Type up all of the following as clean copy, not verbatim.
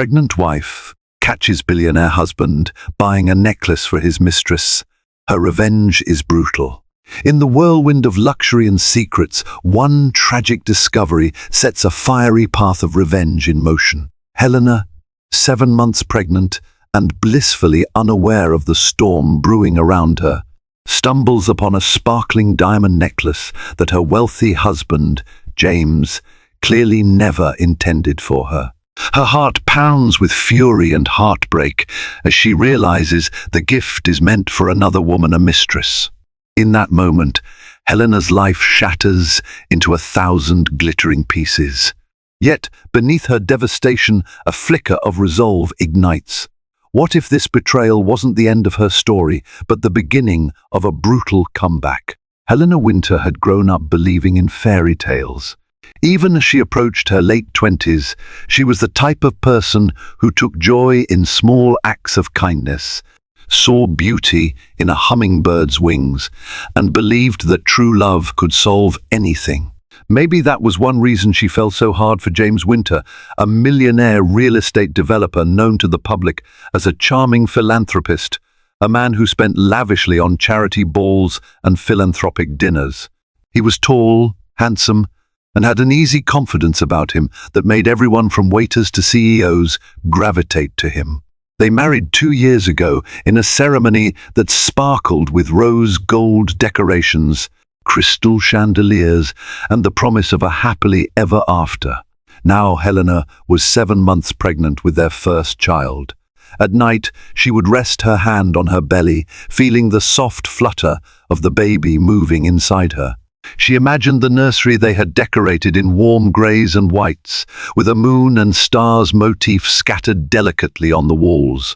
Pregnant wife catches billionaire husband buying a necklace for his mistress. Her revenge is brutal. In the whirlwind of luxury and secrets, one tragic discovery sets a fiery path of revenge in motion. Helena, 7 months pregnant and blissfully unaware of the storm brewing around her, stumbles upon a sparkling diamond necklace that her wealthy husband, James, clearly never intended for her. Her heart pounds with fury and heartbreak as she realizes the gift is meant for another woman, a mistress. In that moment, Helena's life shatters into 1,000 glittering pieces. Yet, beneath her devastation, a flicker of resolve ignites. What if this betrayal wasn't the end of her story, but the beginning of a brutal comeback? Helena Winter had grown up believing in fairy tales. Even as she approached her late 20s, she was the type of person who took joy in small acts of kindness, saw beauty in a hummingbird's wings, and believed that true love could solve anything. Maybe that was one reason she fell so hard for James Winter, a millionaire real estate developer known to the public as a charming philanthropist, a man who spent lavishly on charity balls and philanthropic dinners. He was tall, handsome, and had an easy confidence about him that made everyone from waiters to CEOs gravitate to him. They married 2 years ago in a ceremony that sparkled with rose gold decorations, crystal chandeliers, and the promise of a happily ever after. Now Helena was 7 months pregnant with their first child. At night, she would rest her hand on her belly, feeling the soft flutter of the baby moving inside her. She imagined the nursery they had decorated in warm greys and whites, with a moon and stars motif scattered delicately on the walls.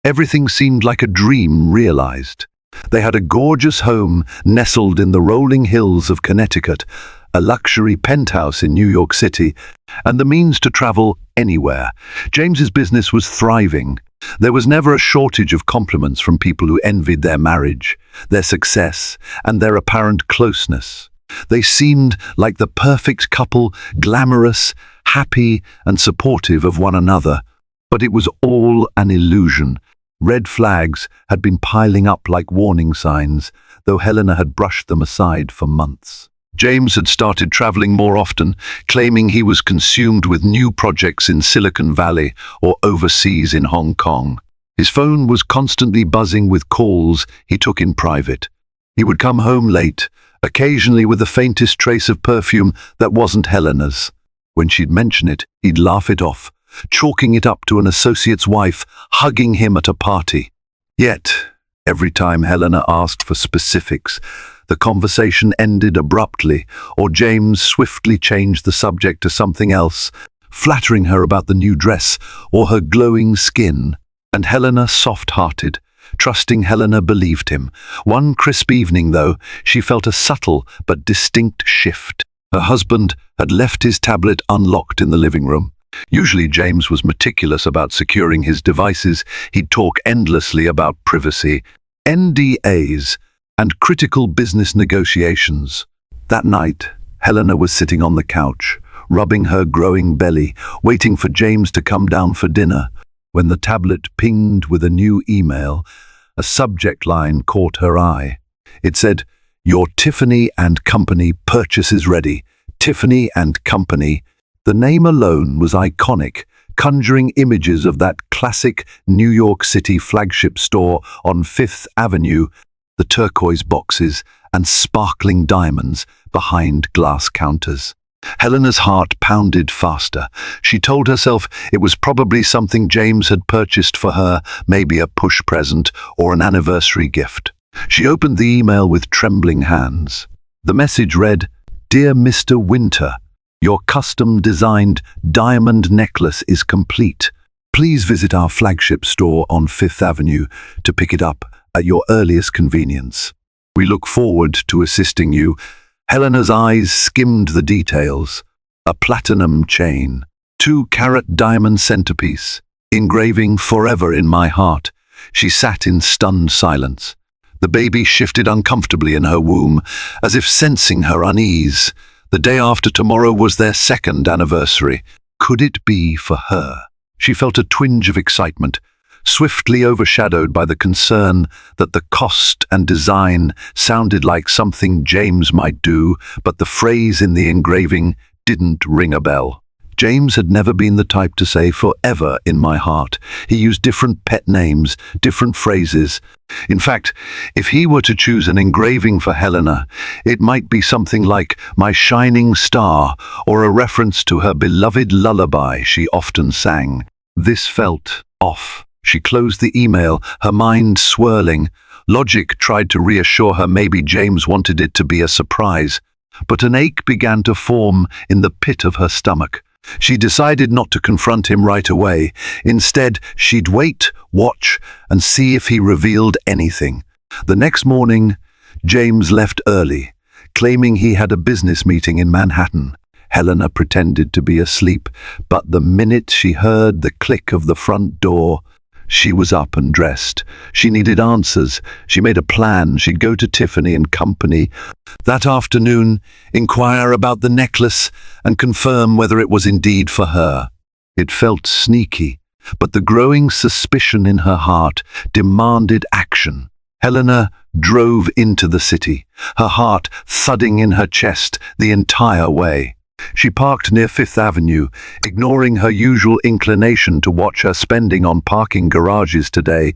Everything seemed like a dream realized. They had a gorgeous home nestled in the rolling hills of Connecticut, a luxury penthouse in New York City, and the means to travel anywhere. James's business was thriving. There was never a shortage of compliments from people who envied their marriage, their success, and their apparent closeness. They seemed like the perfect couple, glamorous, happy, and supportive of one another. But it was all an illusion. Red flags had been piling up like warning signs, though Helena had brushed them aside for months. James had started traveling more often, claiming he was consumed with new projects in Silicon Valley or overseas in Hong Kong. His phone was constantly buzzing with calls he took in private. He would come home late, occasionally with the faintest trace of perfume that wasn't Helena's. When she'd mention it, he'd laugh it off, chalking it up to an associate's wife hugging him at a party. Yet, every time Helena asked for specifics, the conversation ended abruptly, or James swiftly changed the subject to something else, flattering her about the new dress or her glowing skin. And Helena, soft-hearted, trusting Helena, believed him. One crisp evening, though, she felt a subtle but distinct shift. Her husband had left his tablet unlocked in the living room. Usually James was meticulous about securing his devices. He'd talk endlessly about privacy, NDAs, and critical business negotiations. That night, Helena was sitting on the couch, rubbing her growing belly, waiting for James to come down for dinner, when the tablet pinged with a new email. A subject line caught her eye. It said, "Your Tiffany & Company purchase is ready. Tiffany & Company." The name alone was iconic, conjuring images of that classic New York City flagship store on Fifth Avenue, the turquoise boxes and sparkling diamonds behind glass counters. Helena's heart pounded faster. She told herself it was probably something James had purchased for her, maybe a push present or an anniversary gift. She opened the email with trembling hands. The message read, "Dear Mr. Winter, your custom-designed diamond necklace is complete. Please visit our flagship store on Fifth Avenue to pick it up at your earliest convenience. We look forward to assisting you." Helena's eyes skimmed the details. A platinum chain, 2-carat diamond centerpiece, engraving "Forever in my heart." She sat in stunned silence. The baby shifted uncomfortably in her womb, as if sensing her unease. The day after tomorrow was their second anniversary. Could it be for her? She felt a twinge of excitement, swiftly overshadowed by the concern that the cost and design sounded like something James might do, but the phrase in the engraving didn't ring a bell. James had never been the type to say "forever" in my heart. He used different pet names, different phrases. In fact, if he were to choose an engraving for Helena, it might be something like "My Shining Star" or a reference to her beloved lullaby she often sang. This felt off. She closed the email, her mind swirling. Logic tried to reassure her maybe James wanted it to be a surprise, but an ache began to form in the pit of her stomach. She decided not to confront him right away. Instead, she'd wait, watch, and see if he revealed anything. The next morning, James left early, claiming he had a business meeting in Manhattan. Helena pretended to be asleep, but the minute she heard the click of the front door, she was up and dressed. She needed answers. She made a plan. She'd go to Tiffany and Company that afternoon, inquire about the necklace, and confirm whether it was indeed for her. It felt sneaky, but the growing suspicion in her heart demanded action. Helena drove into the city, her heart thudding in her chest the entire way. She parked near Fifth Avenue, ignoring her usual inclination to watch her spending on parking garages today.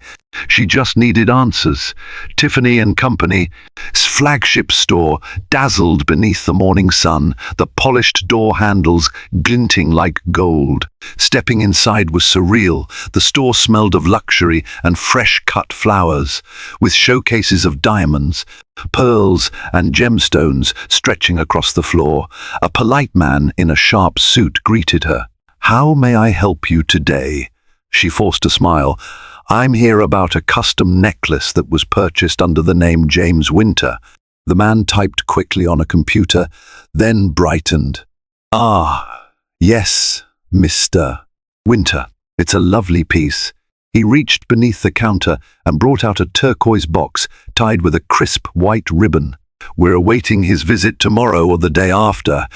She just needed answers. Tiffany and Company's flagship store dazzled beneath the morning sun, the polished door handles glinting like gold. Stepping inside was surreal. The store smelled of luxury and fresh-cut flowers, with showcases of diamonds, pearls and gemstones stretching across the floor. A polite man in a sharp suit greeted her. "How may I help you today?" She forced a smile. "I'm here about a custom necklace that was purchased under the name James Winter." The man typed quickly on a computer, then brightened. "Ah, yes, Mr. Winter. It's a lovely piece." He reached beneath the counter and brought out a turquoise box tied with a crisp white ribbon. "We're awaiting his visit tomorrow or the day after,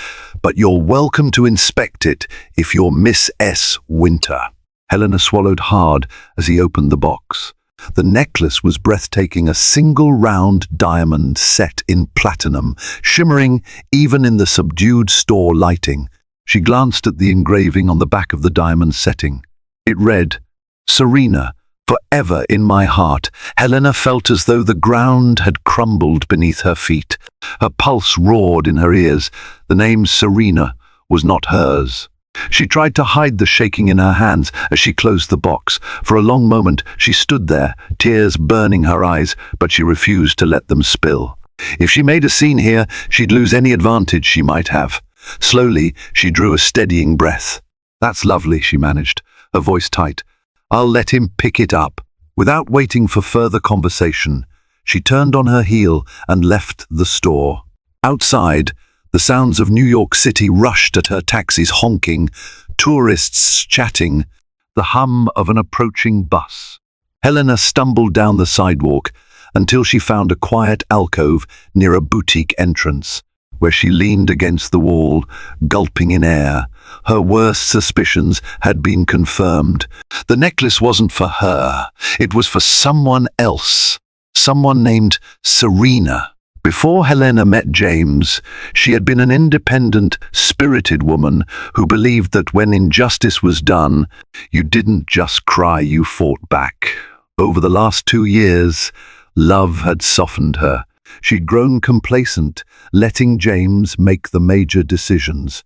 but you're welcome to inspect it if you're Miss S. Winter." Helena swallowed hard as he opened the box. The necklace was breathtaking, a single round diamond set in platinum, shimmering even in the subdued store lighting. She glanced at the engraving on the back of the diamond setting. It read, "Serena, forever in my heart." Helena felt as though the ground had crumbled beneath her feet. Her pulse roared in her ears. The name Serena was not hers. She tried to hide the shaking in her hands as she closed the box. For a long moment she stood there, tears burning her eyes, but she refused to let them spill. If she made a scene here, she'd lose any advantage she might have. Slowly, she drew a steadying breath. "That's lovely," she managed, her voice tight. "I'll let him pick it up." Without waiting for further conversation, she turned on her heel and left the store. Outside, the sounds of New York City rushed at her, taxis honking, tourists chatting, the hum of an approaching bus. Helena stumbled down the sidewalk until she found a quiet alcove near a boutique entrance, where she leaned against the wall, gulping in air. Her worst suspicions had been confirmed. The necklace wasn't for her. It was for someone else, someone named Serena. Before Helena met James, she had been an independent, spirited woman who believed that when injustice was done, you didn't just cry, you fought back. Over the last 2 years, love had softened her. She'd grown complacent, letting James make the major decisions.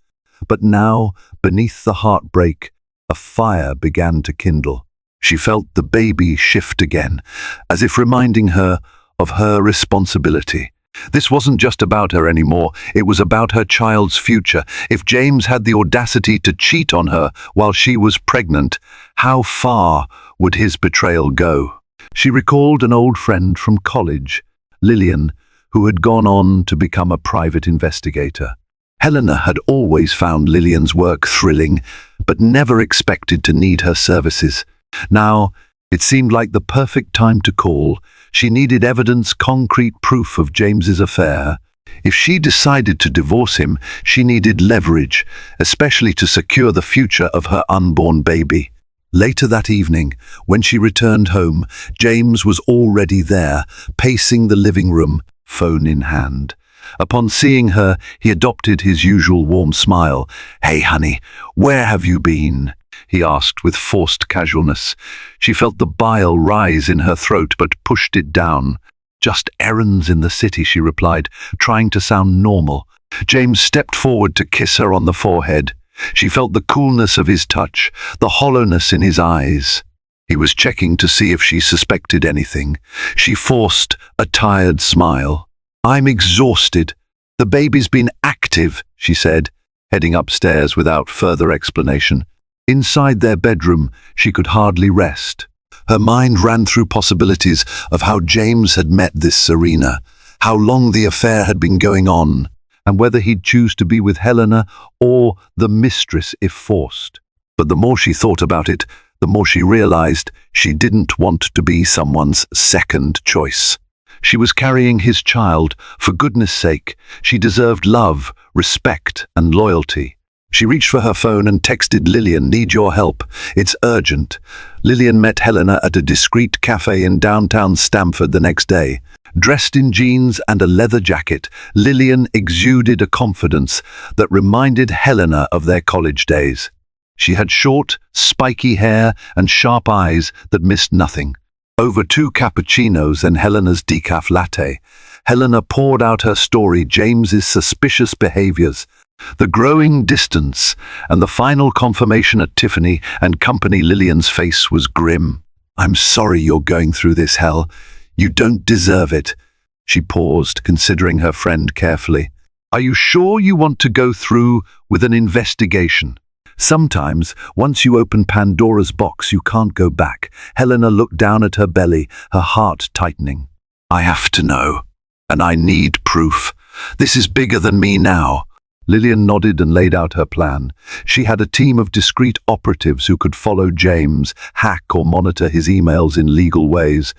But now, beneath the heartbreak, a fire began to kindle. She felt the baby shift again, as if reminding her of her responsibility. This wasn't just about her anymore, it was about her child's future. If James had the audacity to cheat on her while she was pregnant, how far would his betrayal go? She recalled an old friend from college, Lillian, who had gone on to become a private investigator. Helena had always found Lillian's work thrilling, but never expected to need her services. Now, it seemed like the perfect time to call. She needed evidence, concrete proof of James's affair. If she decided to divorce him, she needed leverage, especially to secure the future of her unborn baby. Later that evening, when she returned home, James was already there, pacing the living room, phone in hand. Upon seeing her, he adopted his usual warm smile. "Hey, honey, where have you been?" he asked with forced casualness. She felt the bile rise in her throat but pushed it down. "Just errands in the city," she replied, trying to sound normal. James stepped forward to kiss her on the forehead. She felt the coolness of his touch, the hollowness in his eyes. He was checking to see if she suspected anything. She forced a tired smile. "I'm exhausted. The baby's been active," she said, heading upstairs without further explanation. Inside their bedroom, she could hardly rest. Her mind ran through possibilities of how James had met this Serena, how long the affair had been going on, and whether he'd choose to be with Helena or the Mistress if forced. But the more she thought about it, the more she realized she didn't want to be someone's second choice. She was carrying his child. For goodness sake, she deserved love, respect, and loyalty. She reached for her phone and texted Lillian, "Need your help. It's urgent." Lillian met Helena at a discreet cafe in downtown Stamford the next day. Dressed in jeans and a leather jacket, Lillian exuded a confidence that reminded Helena of their college days. She had short, spiky hair and sharp eyes that missed nothing. Over 2 cappuccinos and Helena's decaf latte, Helena poured out her story, James's suspicious behaviors, the growing distance, and the final confirmation at Tiffany and Company. Lillian's face was grim. "I'm sorry you're going through this, hell. You don't deserve it." She paused, considering her friend carefully. "Are you sure you want to go through with an investigation? Sometimes, once you open Pandora's box, you can't go back." Helena looked down at her belly, her heart tightening. "I have to know, and I need proof. This is bigger than me now." Lillian nodded and laid out her plan. She had a team of discreet operatives who could follow James, hack or monitor his emails in legal ways,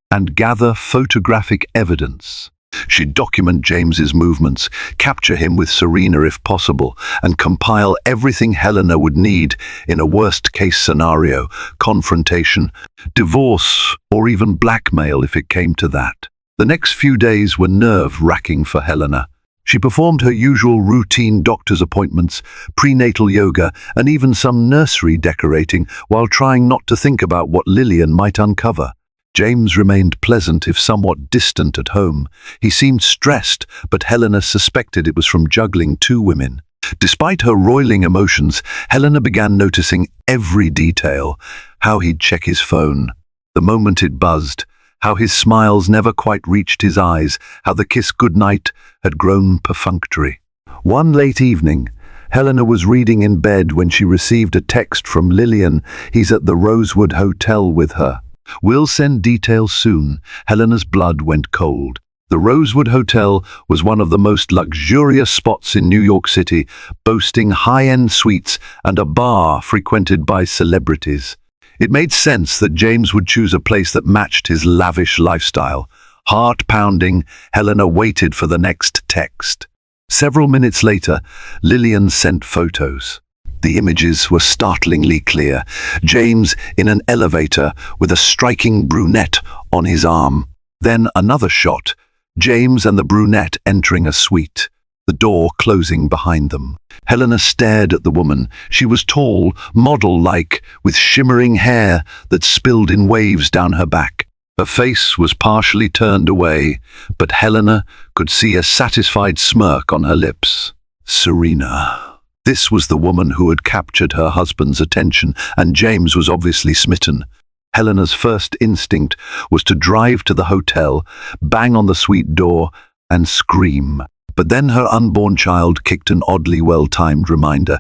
and gather photographic evidence. She'd document James's movements, capture him with Serena if possible, and compile everything Helena would need in a worst-case scenario: confrontation, divorce, or even blackmail if it came to that. The next few days were nerve-wracking for Helena. She performed her usual routine doctor's appointments, prenatal yoga, and even some nursery decorating while trying not to think about what Lillian might uncover. James remained pleasant if somewhat distant at home. He seemed stressed, but Helena suspected it was from juggling 2 women. Despite her roiling emotions, Helena began noticing every detail: how he'd check his phone, the moment it buzzed, how his smiles never quite reached his eyes, how the kiss goodnight had grown perfunctory. One late evening, Helena was reading in bed when she received a text from Lillian. "He's at the Rosewood Hotel with her. We'll send details soon." Helena's blood went cold. The Rosewood Hotel was one of the most luxurious spots in New York City, boasting high-end suites and a bar frequented by celebrities. It made sense that James would choose a place that matched his lavish lifestyle. Heart-pounding, Helena waited for the next text. Several minutes later, Lillian sent photos. The images were startlingly clear. James in an elevator with a striking brunette on his arm. Then another shot, James and the brunette entering a suite, the door closing behind them. Helena stared at the woman. She was tall, model-like, with shimmering hair that spilled in waves down her back. Her face was partially turned away, but Helena could see a satisfied smirk on her lips. Serena. This was the woman who had captured her husband's attention, and James was obviously smitten. Helena's first instinct was to drive to the hotel, bang on the suite door, and scream. But then her unborn child kicked an oddly well-timed reminder.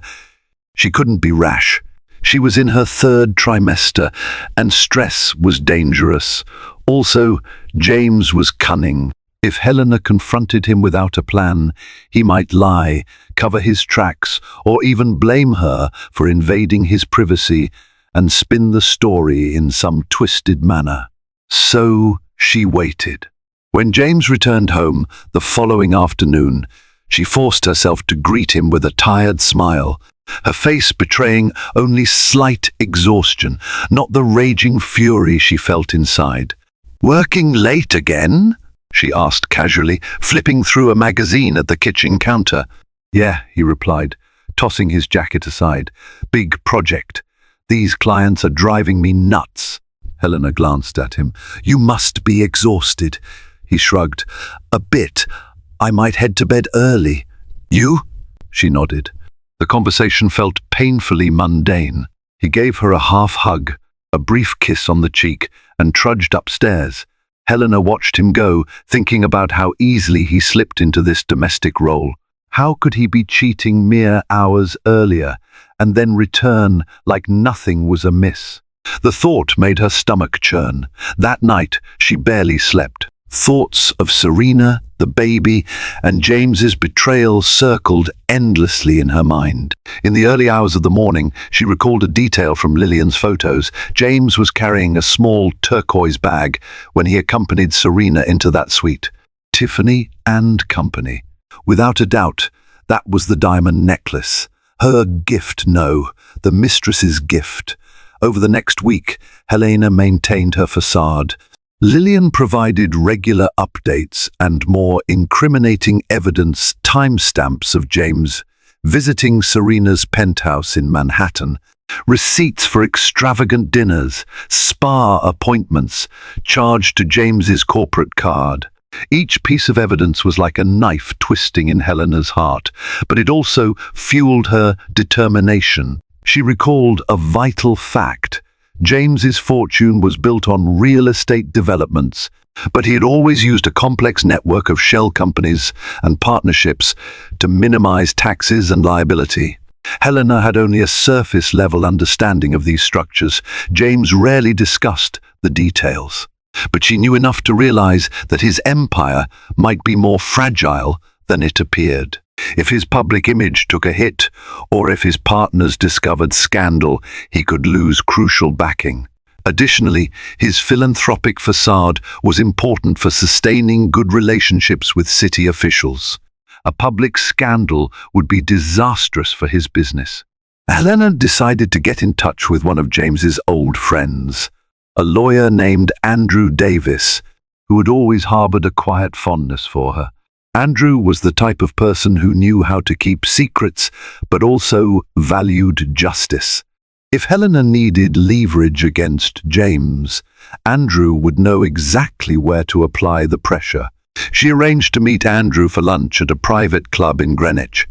She couldn't be rash. She was in her 3rd trimester, and stress was dangerous. Also, James was cunning. If Helena confronted him without a plan, he might lie, cover his tracks, or even blame her for invading his privacy and spin the story in some twisted manner. So she waited. When James returned home the following afternoon, she forced herself to greet him with a tired smile. her face betraying only slight exhaustion, not the raging fury she felt inside. "Working late again?" she asked casually, flipping through a magazine at the kitchen counter. "Yeah," he replied, tossing his jacket aside. "Big project. These clients are driving me nuts." Helena glanced at him. "You must be exhausted." He shrugged. "A bit. I might head to bed early." "You?" She nodded. The conversation felt painfully mundane. He gave her a half hug, a brief kiss on the cheek, and trudged upstairs. Helena watched him go, thinking about how easily he slipped into this domestic role. How could he be cheating mere hours earlier, and then return like nothing was amiss? The thought made her stomach churn. That night, she barely slept. Thoughts of Serena, the baby, and James's betrayal circled endlessly in her mind. In the early hours of the morning, she recalled a detail from Lillian's photos. James was carrying a small turquoise bag when he accompanied Serena into that suite. Tiffany and Company. Without a doubt, that was the diamond necklace. Her gift, no, the mistress's gift. Over the next week, Helena maintained her facade. Lillian provided regular updates and more incriminating evidence, timestamps of James visiting Serena's penthouse in Manhattan, receipts for extravagant dinners, spa appointments, charged to James's corporate card. Each piece of evidence was like a knife twisting in Helena's heart, but it also fueled her determination. She recalled a vital fact. James's fortune was built on real estate developments, but he had always used a complex network of shell companies and partnerships to minimize taxes and liability. Helena had only a surface-level understanding of these structures. James rarely discussed the details, but she knew enough to realize that his empire might be more fragile than it appeared. If his public image took a hit, or if his partners discovered scandal, he could lose crucial backing. Additionally, his philanthropic facade was important for sustaining good relationships with city officials. A public scandal would be disastrous for his business. Helena decided to get in touch with one of James's old friends, a lawyer named Andrew Davis, who had always harbored a quiet fondness for her. Andrew was the type of person who knew how to keep secrets, but also valued justice. If Helena needed leverage against James, Andrew would know exactly where to apply the pressure. She arranged to meet Andrew for lunch at a private club in Greenwich.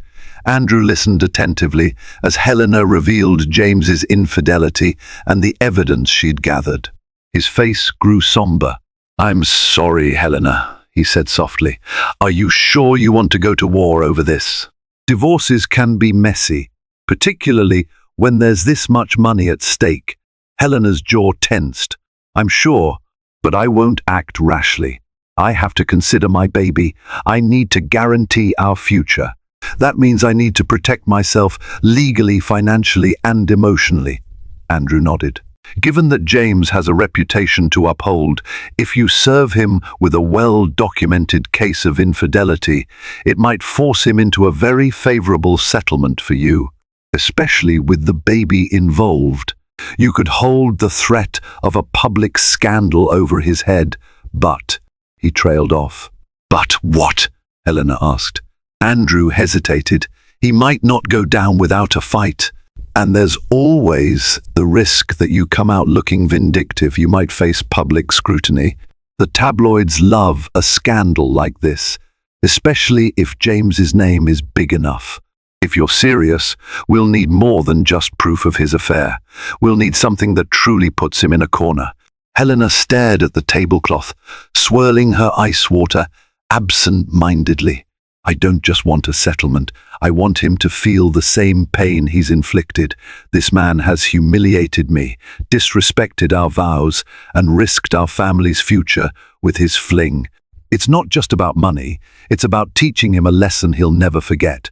Andrew listened attentively as Helena revealed James's infidelity and the evidence she'd gathered. His face grew somber. "I'm sorry, Helena," he said softly. "Are you sure you want to go to war over this? Divorces can be messy, particularly when there's this much money at stake." Helena's jaw tensed. "I'm sure, but I won't act rashly. I have to consider my baby. I need to guarantee our future. That means I need to protect myself legally, financially, and emotionally." Andrew nodded. "Given that James has a reputation to uphold, if you serve him with a well-documented case of infidelity, it might force him into a very favorable settlement for you, especially with the baby involved. You could hold the threat of a public scandal over his head, but..." He trailed off. "But what?" Helena asked. Andrew hesitated. "He might not go down without a fight. And there's always the risk that you come out looking vindictive. You might face public scrutiny. The tabloids love a scandal like this, especially if James's name is big enough. If you're serious, we'll need more than just proof of his affair. We'll need something that truly puts him in a corner." Helena stared at the tablecloth, swirling her ice water absent-mindedly. "I don't just want a settlement. I want him to feel the same pain he's inflicted. This man has humiliated me, disrespected our vows, and risked our family's future with his fling. It's not just about money. It's about teaching him a lesson he'll never forget."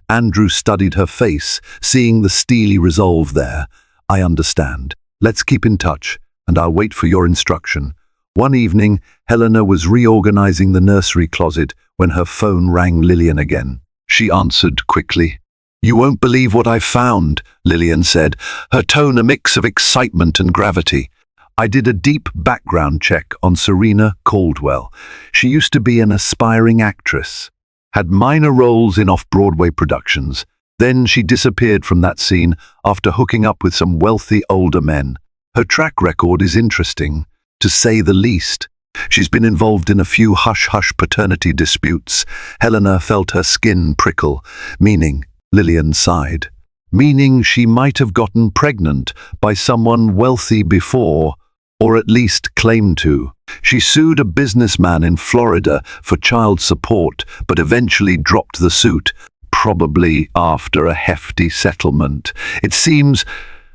Andrew studied her face, seeing the steely resolve there. "I understand. Let's keep in touch, and I'll wait for your instruction." One evening, Helena was reorganizing the nursery closet when her phone rang Lillian again. She answered quickly. "You won't believe what I've found," Lillian said, her tone a mix of excitement and gravity. "I did a deep background check on Serena Caldwell. She used to be an aspiring actress, had minor roles in off-Broadway productions. Then she disappeared from that scene after hooking up with some wealthy older men. Her track record is interesting, to say the least. She's been involved in a few hush-hush paternity disputes." Helena felt her skin prickle. "Meaning," Lillian sighed, "meaning she might have gotten pregnant by someone wealthy before, or at least claimed to. She sued a businessman in Florida for child support, but eventually dropped the suit, probably after a hefty settlement. It seems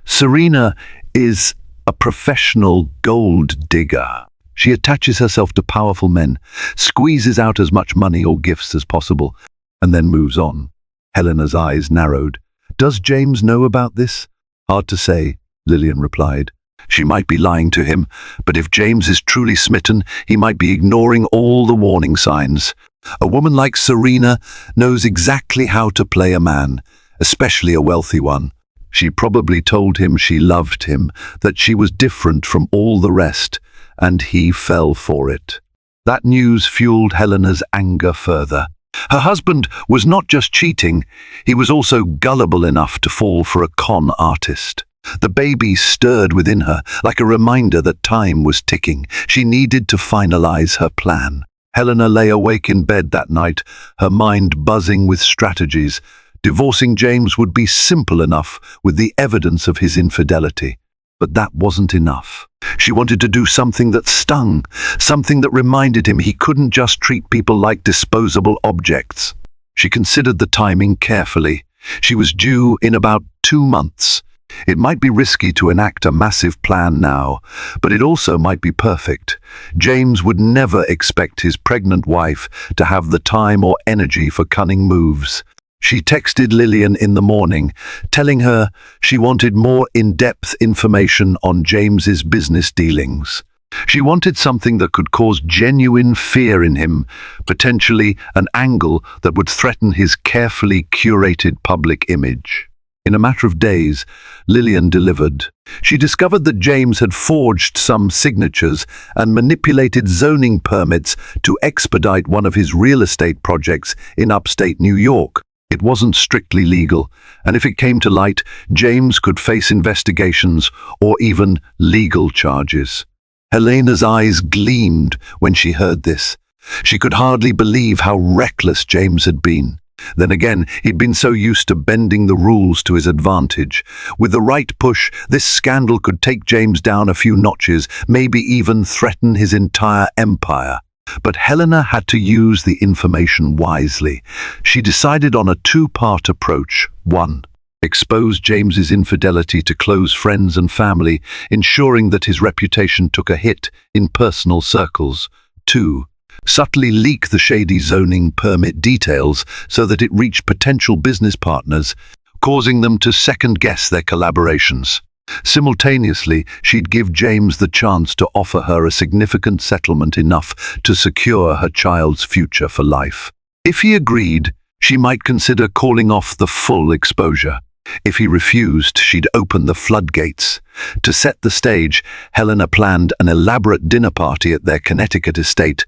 Serena is a professional gold digger. She attaches herself to powerful men, squeezes out as much money or gifts as possible, and then moves on." Helena's eyes narrowed. "Does James know about this?" "Hard to say," Lillian replied. "She might be lying to him, but if James is truly smitten, he might be ignoring all the warning signs. A woman like Serena knows exactly how to play a man, especially a wealthy one. She probably told him she loved him, that she was different from all the rest, and he fell for it." That news fueled Helena's anger further. Her husband was not just cheating, he was also gullible enough to fall for a con artist. The baby stirred within her, like a reminder that time was ticking. She needed to finalize her plan. Helena lay awake in bed that night, her mind buzzing with strategies. Divorcing James would be simple enough with the evidence of his infidelity. But that wasn't enough. She wanted to do something that stung, something that reminded him he couldn't just treat people like disposable objects. She considered the timing carefully. She was due in about 2 months. It might be risky to enact a massive plan now, but it also might be perfect. James would never expect his pregnant wife to have the time or energy for cunning moves. She texted Lillian in the morning, telling her she wanted more in-depth information on James's business dealings. She wanted something that could cause genuine fear in him, potentially an angle that would threaten his carefully curated public image. In a matter of days, Lillian delivered. She discovered that James had forged some signatures and manipulated zoning permits to expedite one of his real estate projects in upstate New York. It wasn't strictly legal, and if it came to light, James could face investigations or even legal charges. Helena's eyes gleamed when she heard this. She could hardly believe how reckless James had been. Then again, he'd been so used to bending the rules to his advantage. With the right push, this scandal could take James down a few notches, maybe even threaten his entire empire. But Helena had to use the information wisely. She decided on a 2-part approach. 1. Expose James's infidelity to close friends and family, ensuring that his reputation took a hit in personal circles. 2. Subtly leak the shady zoning permit details so that it reached potential business partners, causing them to second-guess their collaborations. Simultaneously, she'd give James the chance to offer her a significant settlement enough to secure her child's future for life. If he agreed, she might consider calling off the full exposure. If he refused, she'd open the floodgates. To set the stage, Helena planned an elaborate dinner party at their Connecticut estate,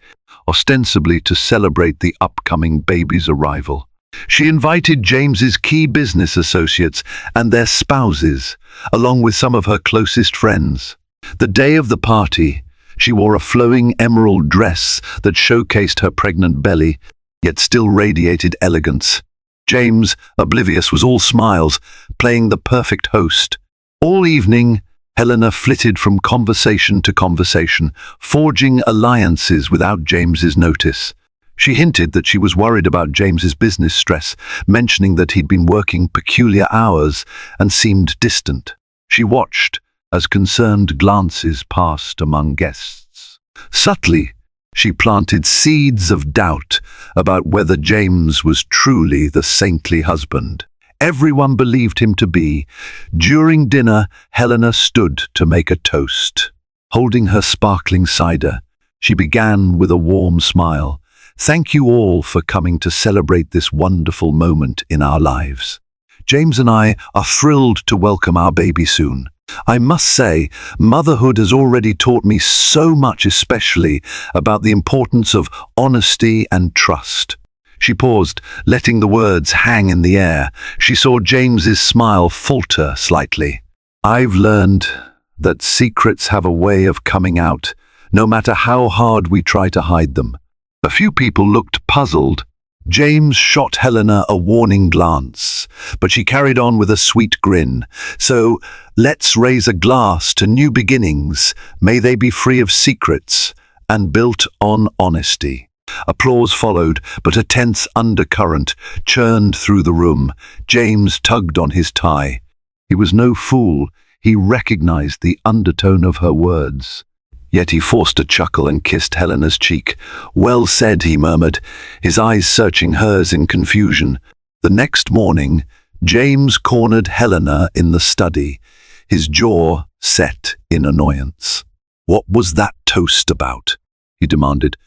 ostensibly to celebrate the upcoming baby's arrival. She invited James's key business associates and their spouses, along with some of her closest friends. The day of the party, she wore a flowing emerald dress that showcased her pregnant belly, yet still radiated elegance. James, oblivious, was all smiles, playing the perfect host. All evening, Helena flitted from conversation to conversation, forging alliances without James's notice. She hinted that she was worried about James's business stress, mentioning that he'd been working peculiar hours and seemed distant. She watched as concerned glances passed among guests. Subtly, she planted seeds of doubt about whether James was truly the saintly husband everyone believed him to be. During dinner, Helena stood to make a toast. Holding her sparkling cider, she began with a warm smile. "Thank you all for coming to celebrate this wonderful moment in our lives." James and I are thrilled to welcome our baby soon. I must say, motherhood has already taught me so much, especially about the importance of honesty and trust. She paused, letting the words hang in the air. She saw James's smile falter slightly. I've learned that secrets have a way of coming out, no matter how hard we try to hide them. A few people looked puzzled. James shot Helena a warning glance, but she carried on with a sweet grin. So, let's raise a glass to new beginnings. May they be free of secrets and built on honesty. Applause followed, but a tense undercurrent churned through the room. James tugged on his tie. He was no fool. He recognized the undertone of her words. Yet he forced a chuckle and kissed Helena's cheek. "Well said," he murmured, his eyes searching hers in confusion. The next morning, James cornered Helena in the study, his jaw set in annoyance. "What was that toast about?" he demanded.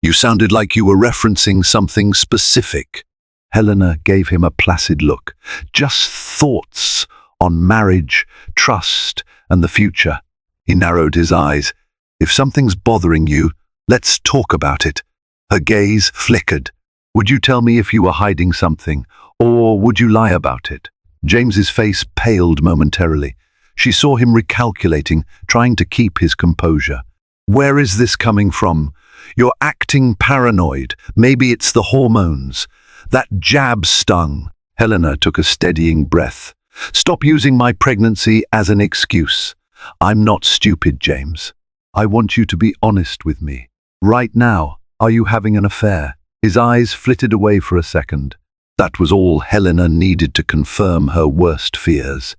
"You sounded like you were referencing something specific." Helena gave him a placid look. "Just thoughts on marriage, trust, and the future." He narrowed his eyes. "If something's bothering you, let's talk about it." Her gaze flickered. "Would you tell me if you were hiding something, or would you lie about it?" James's face paled momentarily. She saw him recalculating, trying to keep his composure. "Where is this coming from? You're acting paranoid. Maybe it's the hormones. That jab stung." Helena took a steadying breath. "Stop using my pregnancy as an excuse. I'm not stupid, James. I want you to be honest with me. Right now, are you having an affair?" His eyes flitted away for a second. That was all Helena needed to confirm her worst fears.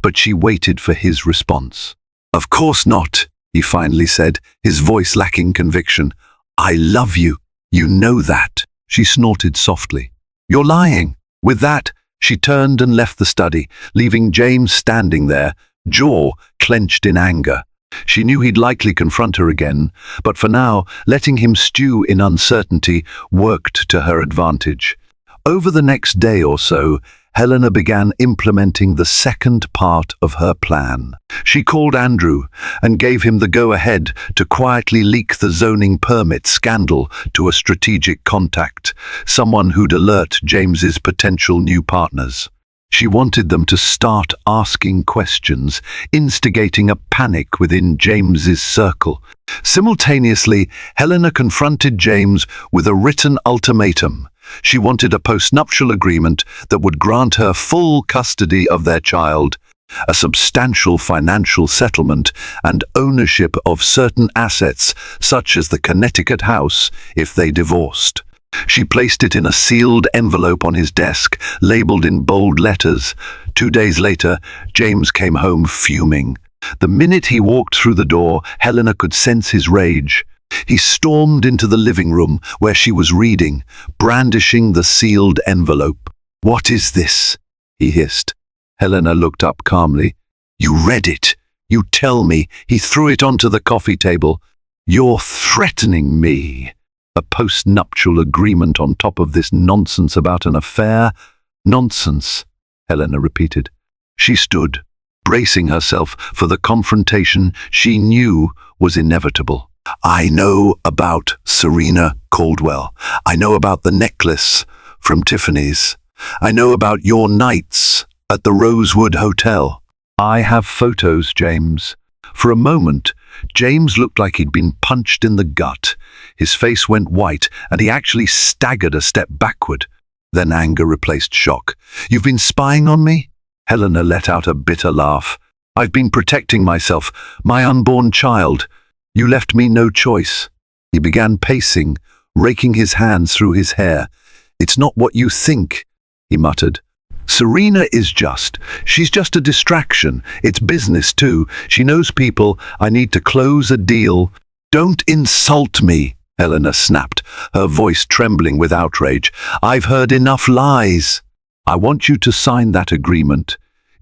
But she waited for his response. "Of course not," he finally said, his voice lacking conviction. "I love you. You know that." She snorted softly. "You're lying." With that, she turned and left the study, leaving James standing there, jaw clenched in anger. She knew he'd likely confront her again, but for now, letting him stew in uncertainty worked to her advantage. Over the next day or so, Helena began implementing the second part of her plan. She called Andrew and gave him the go-ahead to quietly leak the zoning permit scandal to a strategic contact, someone who'd alert James's potential new partners. She wanted them to start asking questions, instigating a panic within James's circle. Simultaneously, Helena confronted James with a written ultimatum. She wanted a postnuptial agreement that would grant her full custody of their child, a substantial financial settlement, and ownership of certain assets, such as the Connecticut house, if they divorced. She placed it in a sealed envelope on his desk, labeled in bold letters. 2 days later, James came home fuming. The minute he walked through the door, Helena could sense his rage. He stormed into the living room where she was reading, brandishing the sealed envelope. "What is this?" he hissed. Helena looked up calmly. "You read it. You tell me." He threw it onto the coffee table. "You're threatening me. A post-nuptial agreement on top of this nonsense about an affair?" "Nonsense," Helena repeated. She stood, bracing herself for the confrontation she knew was inevitable. "I know about Serena Caldwell. I know about the necklace from Tiffany's. I know about your nights at the Rosewood Hotel. I have photos, James." For a moment, James looked like he'd been punched in the gut. His face went white, and he actually staggered a step backward. Then anger replaced shock. "You've been spying on me?" Helena let out a bitter laugh. "I've been protecting myself, my unborn child. You left me no choice." He began pacing, raking his hands through his hair. "It's not what you think," he muttered. She's just a distraction. It's business too. She knows people. I need to close a deal." "Don't insult me," Helena snapped, her voice trembling with outrage. "I've heard enough lies. I want you to sign that agreement,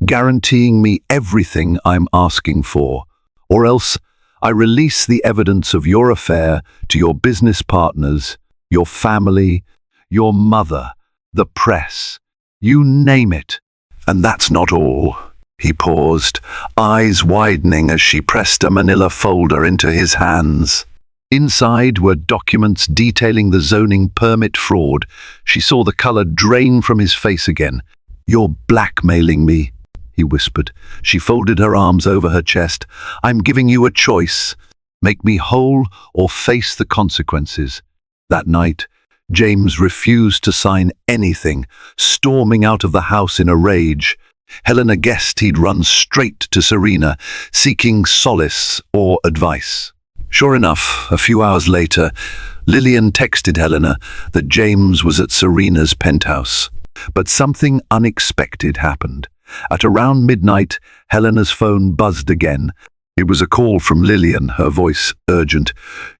guaranteeing me everything I'm asking for, or else I release the evidence of your affair to your business partners, your family, your mother, the press. You name it." And that's not all. He paused, eyes widening as she pressed a manila folder into his hands. Inside were documents detailing the zoning permit fraud. She saw the color drain from his face again. "You're blackmailing me," he whispered. She folded her arms over her chest. "I'm giving you a choice. Make me whole or face the consequences." That night, James refused to sign anything, storming out of the house in a rage. Helena guessed he'd run straight to Serena, seeking solace or advice. Sure enough, a few hours later, Lillian texted Helena that James was at Serena's penthouse. But something unexpected happened. At around midnight, Helena's phone buzzed again. It was a call from Lillian, her voice urgent.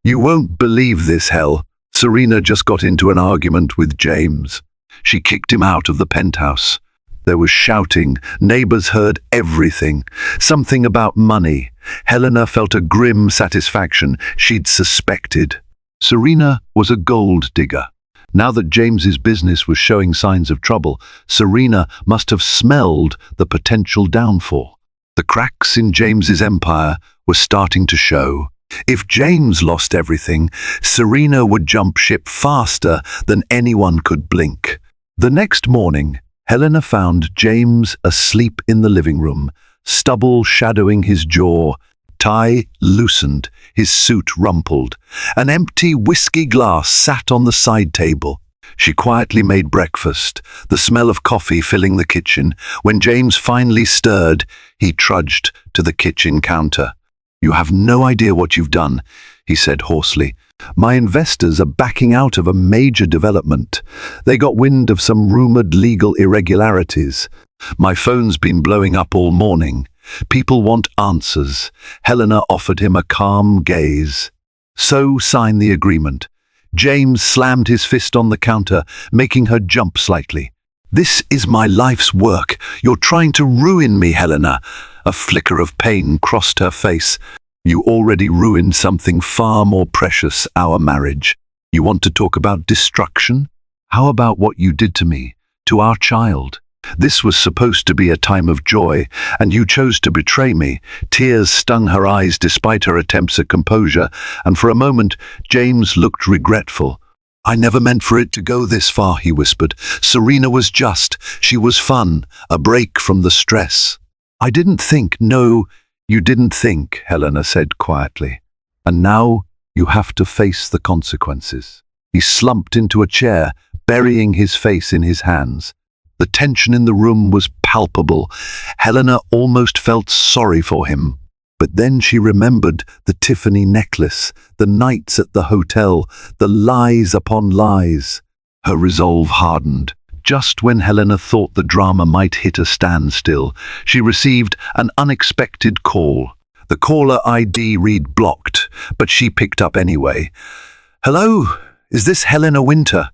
"You won't believe this, Hel. Serena just got into an argument with James. She kicked him out of the penthouse. There was shouting. Neighbors heard everything. Something about money. Helena felt a grim satisfaction. She'd suspected. Serena was a gold digger. Now that James's business was showing signs of trouble, Serena must have smelled the potential downfall. The cracks in James's empire were starting to show. If James lost everything, Serena would jump ship faster than anyone could blink. The next morning, Helena found James asleep in the living room, stubble shadowing his jaw, tie loosened, his suit rumpled. An empty whiskey glass sat on the side table. She quietly made breakfast, the smell of coffee filling the kitchen. When James finally stirred, he trudged to the kitchen counter. "You have no idea what you've done," he said hoarsely. "My investors are backing out of a major development. They got wind of some rumored legal irregularities. My phone's been blowing up all morning. People want answers." Helena offered him a calm gaze. "So sign the agreement." James slammed his fist on the counter, making her jump slightly. "This is my life's work. You're trying to ruin me, Helena." A flicker of pain crossed her face. "You already ruined something far more precious, our marriage. You want to talk about destruction? How about what you did to me, to our child? This was supposed to be a time of joy, and you chose to betray me." Tears stung her eyes despite her attempts at composure, and for a moment James looked regretful. "I never meant for it to go this far," he whispered. "Serena was just. She was fun, a break from the stress." "I didn't think." "No, you didn't think," Helena said quietly. "And now you have to face the consequences." He slumped into a chair, burying his face in his hands. The tension in the room was palpable. Helena almost felt sorry for him. But then she remembered the Tiffany necklace, the nights at the hotel, the lies upon lies. Her resolve hardened. Just when Helena thought the drama might hit a standstill, she received an unexpected call. The caller ID read blocked, but she picked up anyway. "Hello, is this Helena Winter?"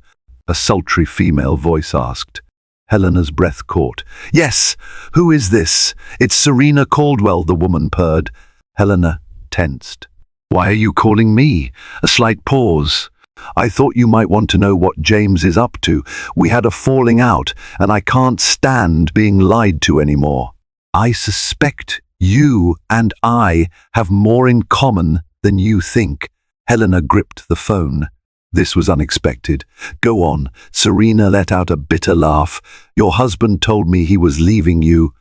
a sultry female voice asked. Helena's breath caught. "Yes, who is this?" "It's Serena Caldwell," the woman purred. Helena tensed. "Why are you calling me?" A slight pause. "I thought you might want to know what James is up to. We had a falling out, and I can't stand being lied to anymore." "I suspect you and I have more in common than you think." Helena gripped the phone. This was unexpected. "Go on." Serena let out a bitter laugh. "Your husband told me he was leaving you,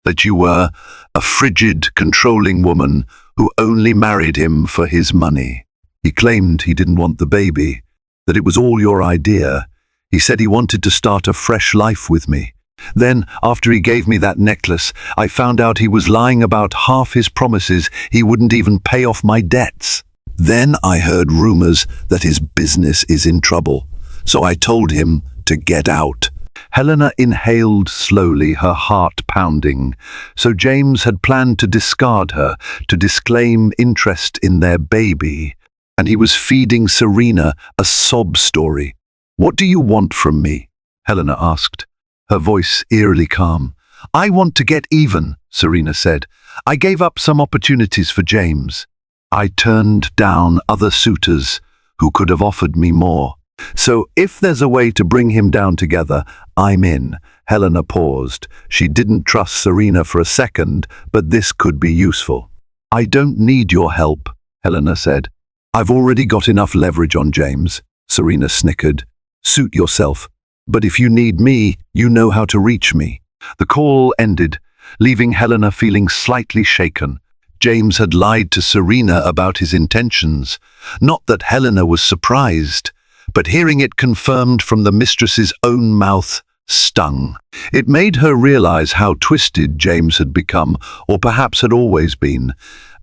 that you were a frigid, controlling woman who only married him for his money. He claimed he didn't want the baby, that it was all your idea. He said he wanted to start a fresh life with me. Then, after he gave me that necklace, I found out he was lying about half his promises. He wouldn't even pay off my debts. Then I heard rumors that his business is in trouble, so I told him to get out." Helena inhaled slowly, her heart pounding. So James had planned to discard her, to disclaim interest in their baby, and he was feeding Serena a sob story. "What do you want from me?" Helena asked, her voice eerily calm. "I want to get even," Serena said. "I gave up some opportunities for James. I turned down other suitors who could have offered me more. So if there's a way to bring him down together, I'm in." Helena paused. She didn't trust Serena for a second, but this could be useful. "I don't need your help," Helena said. "I've already got enough leverage on James." Serena snickered. "Suit yourself. But if you need me, you know how to reach me." The call ended, leaving Helena feeling slightly shaken. James had lied to Serena about his intentions. Not that Helena was surprised, but hearing it confirmed from the mistress's own mouth stung. It made her realize how twisted James had become, or perhaps had always been.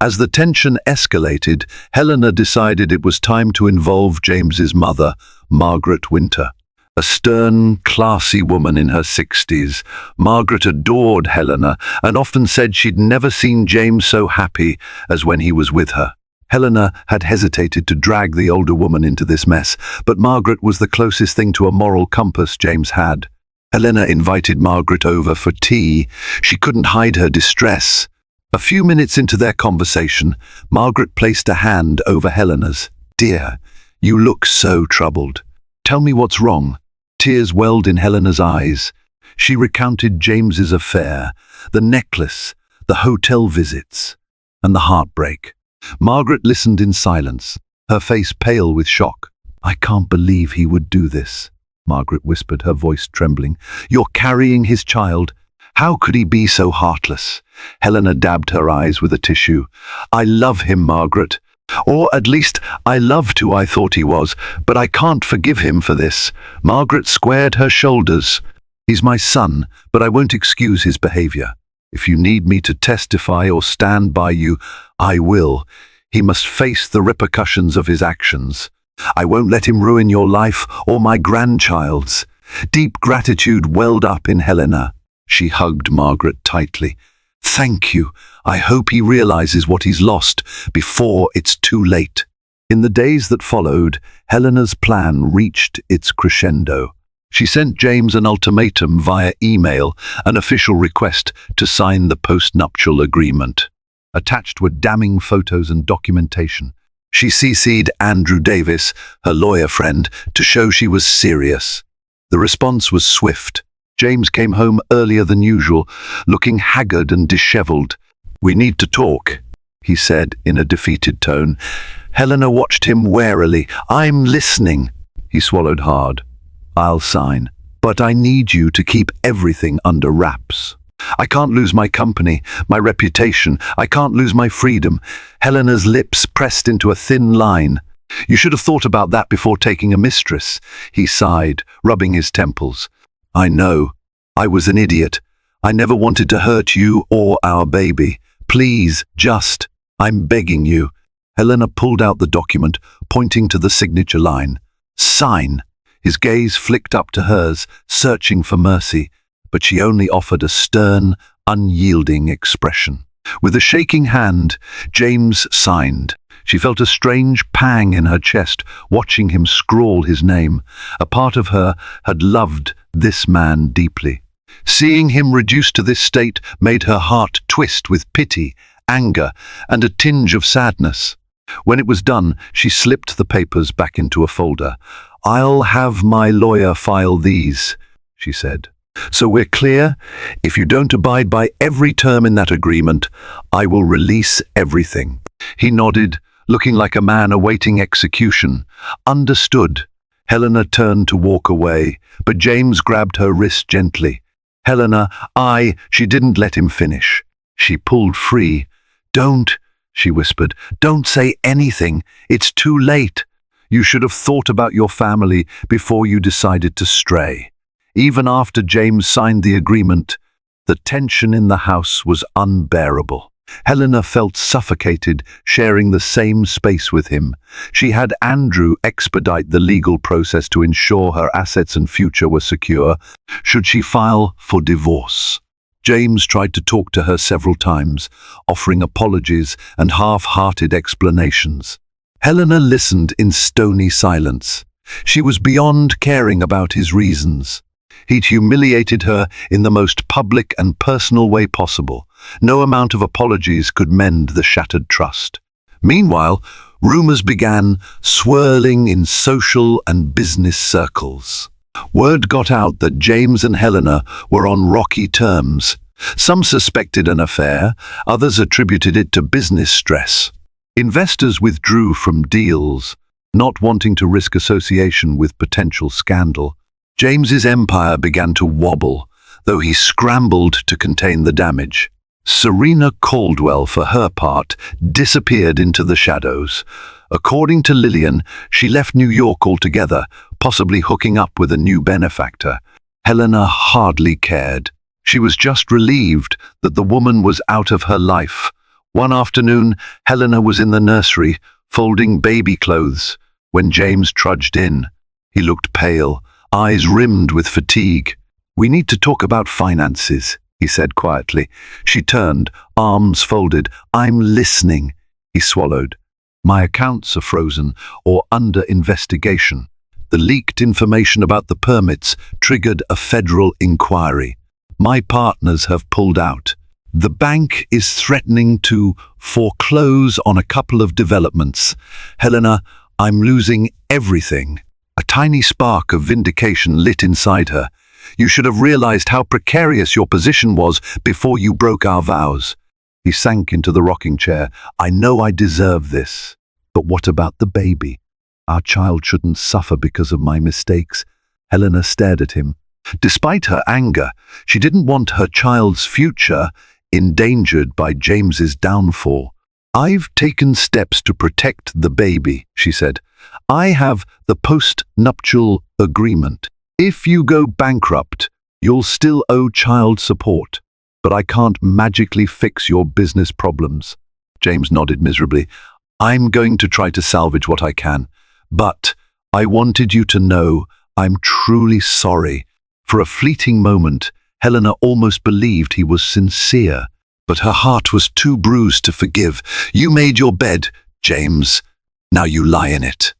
As the tension escalated, Helena decided it was time to involve James's mother, Margaret Winter. A stern, classy woman in her 60s, Margaret adored Helena and often said she'd never seen James so happy as when he was with her. Helena had hesitated to drag the older woman into this mess, but Margaret was the closest thing to a moral compass James had. Helena invited Margaret over for tea. She couldn't hide her distress. A few minutes into their conversation, Margaret placed a hand over Helena's. "Dear, you look so troubled. Tell me what's wrong." Tears welled in Helena's eyes. She recounted James's affair, the necklace, the hotel visits, and the heartbreak. Margaret listened in silence, her face pale with shock. "I can't believe he would do this," Margaret whispered, her voice trembling. "You're carrying his child. How could he be so heartless?" Helena dabbed her eyes with a tissue. "I love him, Margaret. Or at least I loved who I thought he was, but I can't forgive him for this." Margaret squared her shoulders. "He's my son, but I won't excuse his behavior. If you need me to testify or stand by you, I will. He must face the repercussions of his actions. I won't let him ruin your life or my grandchild's." Deep gratitude welled up in Helena. She hugged Margaret tightly. "Thank you. I hope he realizes what he's lost before it's too late." In the days that followed, Helena's plan reached its crescendo. She sent James an ultimatum via email, an official request to sign the postnuptial agreement. Attached were damning photos and documentation. She CC'd Andrew Davis, her lawyer friend, to show she was serious. The response was swift. James came home earlier than usual, looking haggard and disheveled. "We need to talk," he said in a defeated tone. Helena watched him warily. "I'm listening." He swallowed hard. "I'll sign, but I need you to keep everything under wraps. I can't lose my company, my reputation. I can't lose my freedom." Helena's lips pressed into a thin line. "You should have thought about that before taking a mistress," he sighed, rubbing his temples. "I know. I was an idiot. I never wanted to hurt you or our baby. Please, I'm begging you." Helena pulled out the document, pointing to the signature line. "Sign." His gaze flicked up to hers, searching for mercy, but she only offered a stern, unyielding expression. With a shaking hand, James signed. She felt a strange pang in her chest, watching him scrawl his name. A part of her had loved this man deeply. Seeing him reduced to this state made her heart twist with pity, anger, and a tinge of sadness. When it was done, she slipped the papers back into a folder. "I'll have my lawyer file these," she said. "So we're clear? If you don't abide by every term in that agreement, I will release everything." He nodded, looking like a man awaiting execution. "Understood." Helena turned to walk away, but James grabbed her wrist gently. "Helena, She didn't let him finish. She pulled free. "Don't," she whispered. "Don't say anything. It's too late. You should have thought about your family before you decided to stray." Even after James signed the agreement, the tension in the house was unbearable. Helena felt suffocated, sharing the same space with him. She had Andrew expedite the legal process to ensure her assets and future were secure, should she file for divorce. James tried to talk to her several times, offering apologies and half-hearted explanations. Helena listened in stony silence. She was beyond caring about his reasons. He'd humiliated her in the most public and personal way possible. No amount of apologies could mend the shattered trust. Meanwhile, rumors began swirling in social and business circles. Word got out that James and Helena were on rocky terms. Some suspected an affair, others attributed it to business stress. Investors withdrew from deals, not wanting to risk association with potential scandal. James's empire began to wobble, though he scrambled to contain the damage. Serena Caldwell, for her part, disappeared into the shadows. According to Lillian, she left New York altogether, possibly hooking up with a new benefactor. Helena hardly cared. She was just relieved that the woman was out of her life. One afternoon, Helena was in the nursery, folding baby clothes, when James trudged in. He looked pale, eyes rimmed with fatigue. "We need to talk about finances," he said quietly. She turned, arms folded. "I'm listening," he swallowed. "My accounts are frozen or under investigation. The leaked information about the permits triggered a federal inquiry. My partners have pulled out. The bank is threatening to foreclose on a couple of developments. Helena, I'm losing everything." A tiny spark of vindication lit inside her. "You should have realized how precarious your position was before you broke our vows." He sank into the rocking chair. "I know I deserve this. But what about the baby? Our child shouldn't suffer because of my mistakes." Helena stared at him. Despite her anger, she didn't want her child's future endangered by James's downfall. "I've taken steps to protect the baby," she said. "I have the post-nuptial agreement. If you go bankrupt, you'll still owe child support. But I can't magically fix your business problems." James nodded miserably. "I'm going to try to salvage what I can. But I wanted you to know I'm truly sorry." For a fleeting moment, Helena almost believed he was sincere, but her heart was too bruised to forgive. "You made your bed, James. Now you lie in it."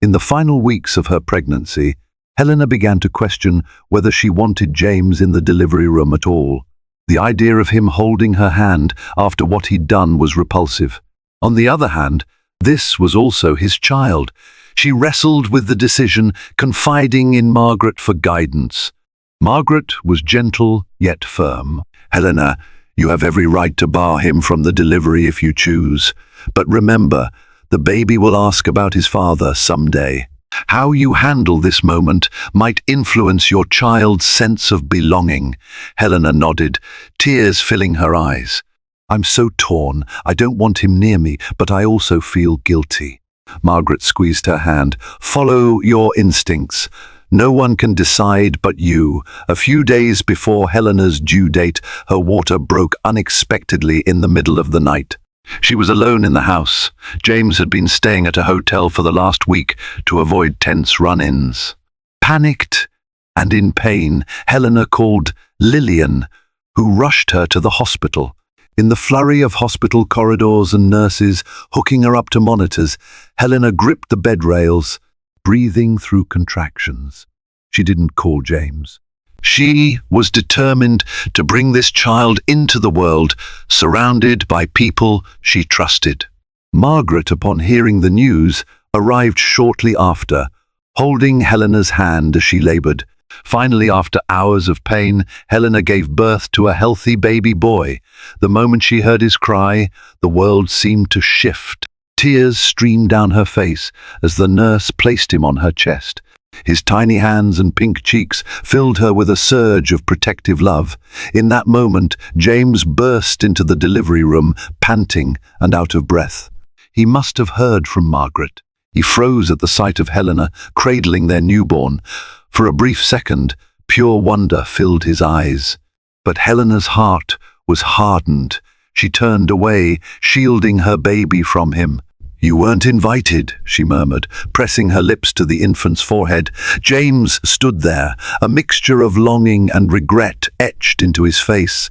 In the final weeks of her pregnancy, Helena began to question whether she wanted James in the delivery room at all. The idea of him holding her hand after what he'd done was repulsive. On the other hand, this was also his child. She wrestled with the decision, confiding in Margaret for guidance. Margaret was gentle yet firm. "Helena, you have every right to bar him from the delivery if you choose. But remember, the baby will ask about his father someday. How you handle this moment might influence your child's sense of belonging." Helena nodded, tears filling her eyes. "I'm so torn. I don't want him near me, but I also feel guilty." Margaret squeezed her hand. "Follow your instincts. No one can decide but you." A few days before Helena's due date, her water broke unexpectedly in the middle of the night. She was alone in the house. James had been staying at a hotel for the last week to avoid tense run-ins. Panicked and in pain, Helena called Lillian, who rushed her to the hospital. In the flurry of hospital corridors and nurses hooking her up to monitors, Helena gripped the bed rails, breathing through contractions. She didn't call James. She was determined to bring this child into the world, surrounded by people she trusted. Margaret, upon hearing the news, arrived shortly after, holding Helena's hand as she labored. Finally, after hours of pain, Helena gave birth to a healthy baby boy. The moment she heard his cry, the world seemed to shift. Tears streamed down her face as the nurse placed him on her chest. His tiny hands and pink cheeks filled her with a surge of protective love. In that moment, James burst into the delivery room, panting and out of breath. He must have heard from Margaret. He froze at the sight of Helena, cradling their newborn. For a brief second, pure wonder filled his eyes. But Helena's heart was hardened. She turned away, shielding her baby from him. "You weren't invited," she murmured, pressing her lips to the infant's forehead. James stood there, a mixture of longing and regret etched into his face.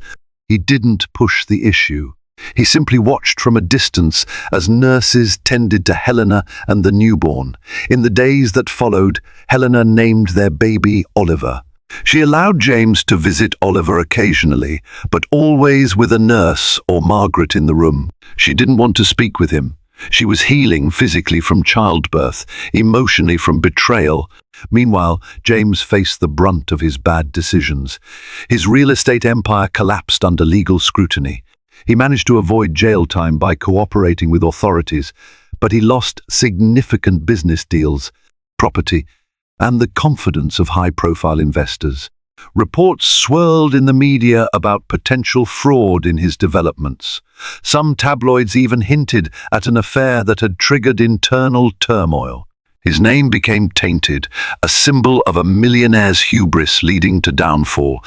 He didn't push the issue. He simply watched from a distance as nurses tended to Helena and the newborn. In the days that followed, Helena named their baby Oliver. She allowed James to visit Oliver occasionally, but always with a nurse or Margaret in the room. She didn't want to speak with him. She was healing physically from childbirth, emotionally from betrayal. Meanwhile, James faced the brunt of his bad decisions. His real estate empire collapsed under legal scrutiny. He managed to avoid jail time by cooperating with authorities, but he lost significant business deals, property, and the confidence of high-profile investors. Reports swirled in the media about potential fraud in his developments. Some tabloids even hinted at an affair that had triggered internal turmoil. His name became tainted, a symbol of a millionaire's hubris leading to downfall.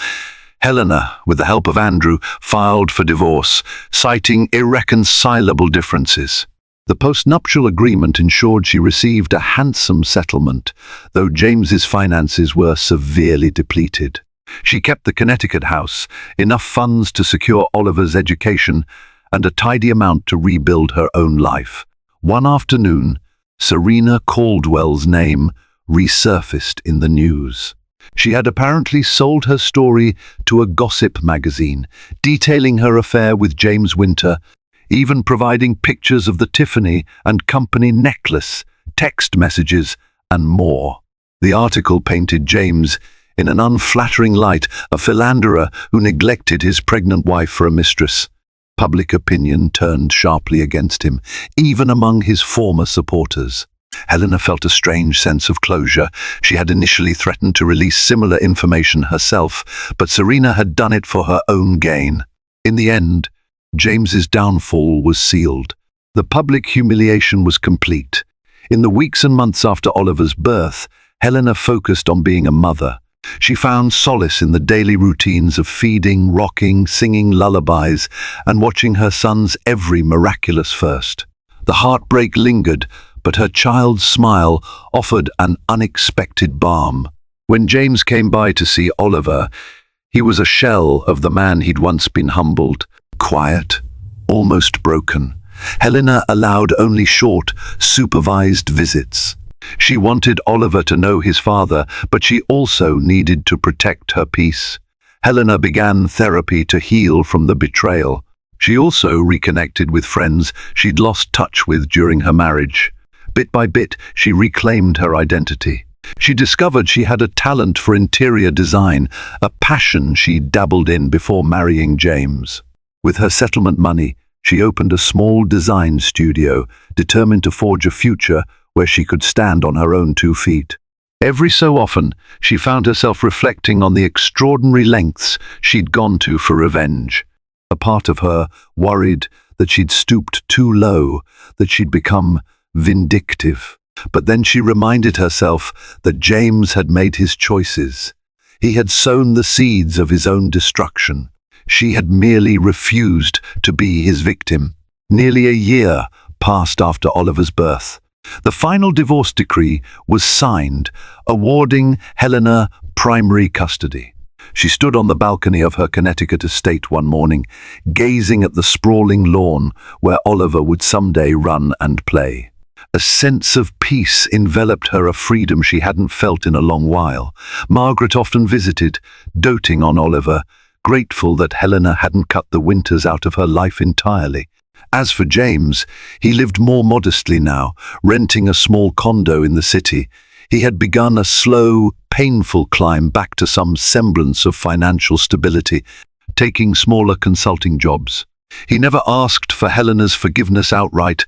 Helena, with the help of Andrew, filed for divorce, citing irreconcilable differences. The postnuptial agreement ensured she received a handsome settlement, though James's finances were severely depleted. She kept the Connecticut house, enough funds to secure Oliver's education, and a tidy amount to rebuild her own life. One afternoon, Serena Caldwell's name resurfaced in the news. She had apparently sold her story to a gossip magazine, detailing her affair with James Winter, even providing pictures of the Tiffany and Company necklace, text messages, and more. The article painted James in an unflattering light, a philanderer who neglected his pregnant wife for a mistress. Public opinion turned sharply against him, even among his former supporters. Helena felt a strange sense of closure. She had initially threatened to release similar information herself, but Serena had done it for her own gain. In the end, James's downfall was sealed. The public humiliation was complete. In the weeks and months after Oliver's birth, Helena focused on being a mother. She found solace in the daily routines of feeding, rocking, singing lullabies, and watching her son's every miraculous first. The heartbreak lingered, but her child's smile offered an unexpected balm. When James came by to see Oliver, he was a shell of the man he'd once been humbled. Quiet, almost broken. Helena allowed only short, supervised visits. She wanted Oliver to know his father, but she also needed to protect her peace. Helena began therapy to heal from the betrayal. She also reconnected with friends she'd lost touch with during her marriage. Bit by bit, she reclaimed her identity. She discovered she had a talent for interior design, a passion she'd dabbled in before marrying James. With her settlement money, she opened a small design studio, determined to forge a future where she could stand on her own 2 feet. Every so often, she found herself reflecting on the extraordinary lengths she'd gone to for revenge. A part of her worried that she'd stooped too low, that she'd become vindictive. But then she reminded herself that James had made his choices. He had sown the seeds of his own destruction. She had merely refused to be his victim. Nearly a year passed after Oliver's birth. The final divorce decree was signed, awarding Helena primary custody. She stood on the balcony of her Connecticut estate one morning, gazing at the sprawling lawn where Oliver would someday run and play. A sense of peace enveloped her, a freedom she hadn't felt in a long while. Margaret often visited, doting on Oliver, grateful that Helena hadn't cut the Winters out of her life entirely. As for James, he lived more modestly now, renting a small condo in the city. He had begun a slow, painful climb back to some semblance of financial stability, taking smaller consulting jobs. He never asked for Helena's forgiveness outright,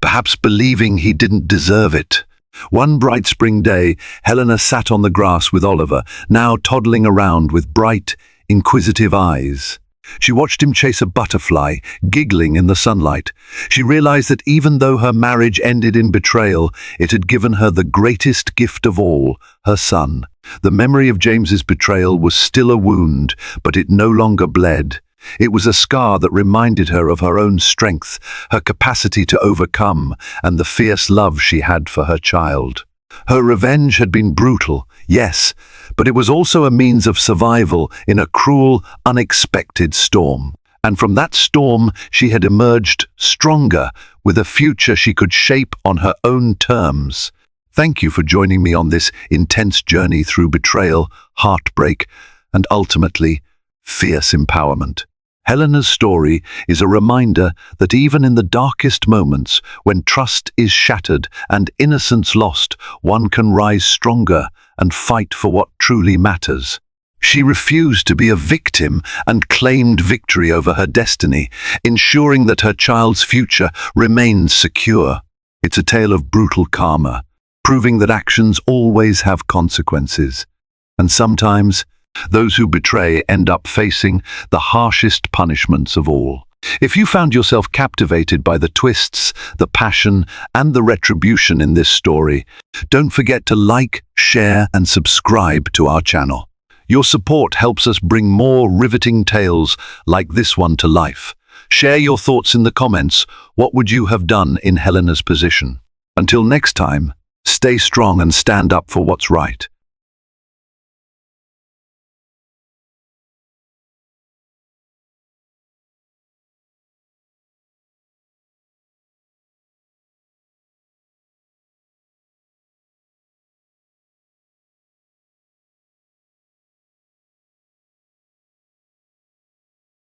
perhaps believing he didn't deserve it. One bright spring day, Helena sat on the grass with Oliver, now toddling around with bright, inquisitive eyes. She watched him chase a butterfly, giggling in the sunlight. She realized that even though her marriage ended in betrayal, it had given her the greatest gift of all, her son. The memory of James's betrayal was still a wound, but it no longer bled. It was a scar that reminded her of her own strength, her capacity to overcome, and the fierce love she had for her child. Her revenge had been brutal, yes, but it was also a means of survival in a cruel, unexpected storm. And from that storm, she had emerged stronger, with a future she could shape on her own terms. Thank you for joining me on this intense journey through betrayal, heartbreak, and ultimately, fierce empowerment. Helena's story is a reminder that even in the darkest moments, when trust is shattered and innocence lost, one can rise stronger and fight for what truly matters. She refused to be a victim and claimed victory over her destiny, ensuring that her child's future remained secure. It's a tale of brutal karma, proving that actions always have consequences. And sometimes, those who betray end up facing the harshest punishments of all. If you found yourself captivated by the twists, the passion, and the retribution in this story, don't forget to like, share, and subscribe to our channel. Your support helps us bring more riveting tales like this one to life. Share your thoughts in the comments. What would you have done in Helena's position? Until next time, stay strong and stand up for what's right.